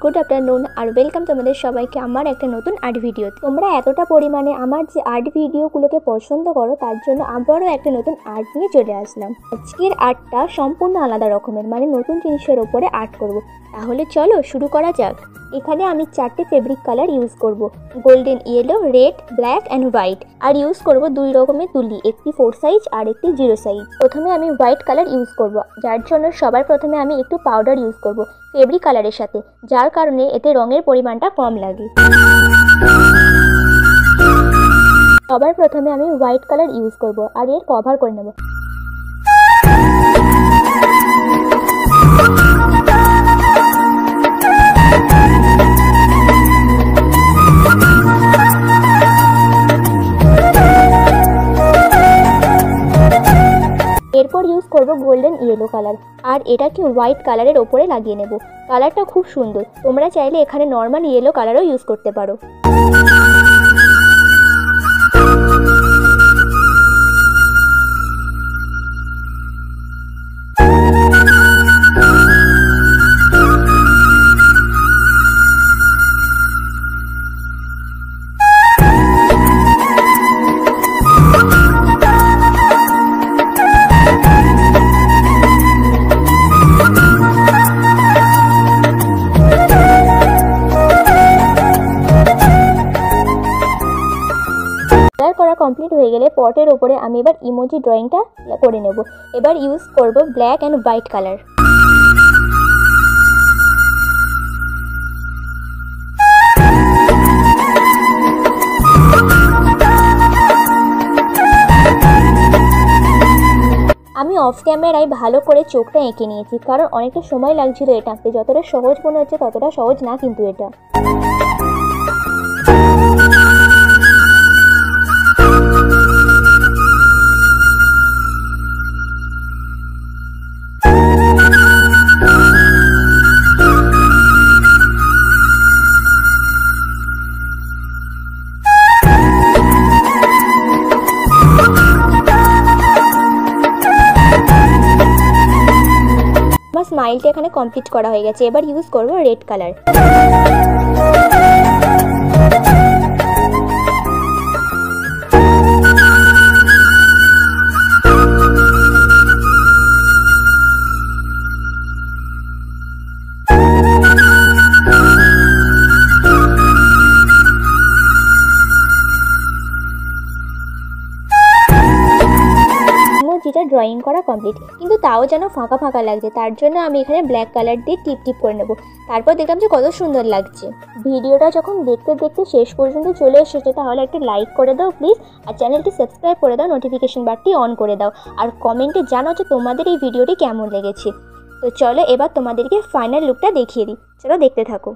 Good afternoon और welcome तुम्हारे सबाइके आमार एक नतून आर्ट भिडियो। तोमरा एतटा परिमाणे आमार जे आर्ट भिडियोगुलोके पसंद करो तार जोन्नो आबारो एक नतून आर्ट निये चले आसलाम। आजकेर आर्टटा सम्पूर्ण आलादा रकमेर, माने नतून जिनिसेर ओपरे आर्ट करब। ताहले चलो शुरू करा जाक। एखाने आमी 4टे फेब्रिक कलर यूज करब, golden yellow, red, black and white. और यूज करब दुई रकमेर तुली, एकटी 4 साइज और एकटी 0 साइज। प्रथमे आमी व्हाइट कलर यूज करब, जार जोन्नो सबार प्रथमे आमी एकटु पाउडार यूज करब फेब्रिक कलरेर साथे, जार कारणे एते रंगेर परिमाणटा कम लागे। सबार प्रथमे आमी व्हाइट कलर यूज करब और एर कभार करे नेब। एरपर यूज करब गोल्डन येलो कलर और एटाके व्हाइट कलरेर ओपरे लागिए नेब। कलरटा खूब सुंदर, तोमरा चाइले एखाने नर्माल येलो कलरও यूज करते पारो। करा कमप्लीट हो गेले पटेर ओपरे आमी एबार इमोजी ड्रयिंगटा करे नेब। एबार यूज करब ब्लैक एंड व्हाइट कलर। আমি অফ ক্যামেরায় ভালো করে চোখটা এঁকে নিয়েছি, কারণ অনেকটা সময় লাগছিল এটা আঁকতে। যতটা সহজ মনে হচ্ছে ততটা সহজ না কিন্তু এটা। स्माइलটা এখানে কমপ্লিট করা হয়ে গেছে। এবার ইউজ করব রেড কালার। যেটা ড্রয়িং করা কমপ্লিট, কিন্তু তাও যেন ফাঁকা ফাঁকা লাগছে, তার জন্য আমি এখানে ব্ল্যাক কালার দিয়ে টিপ টিপ করে নেব। তারপর দেখলাম যে কত সুন্দর লাগছে। ভিডিওটা যখন দেখতে দেখতে শেষ পর্যন্ত চলে এসেছে তাহলে একটা লাইক করে দাও প্লিজ, আর চ্যানেলটি সাবস্ক্রাইব করে দাও, নোটিফিকেশন বারটি অন করে দাও, আর কমেন্টে জানাও যে তোমাদের এই ভিডিওটি কেমন লেগেছে। তো চলো এবার তোমাদেরকে ফাইনাল লুকটা দেখিয়ে দিই, চলো দেখতে থাকো।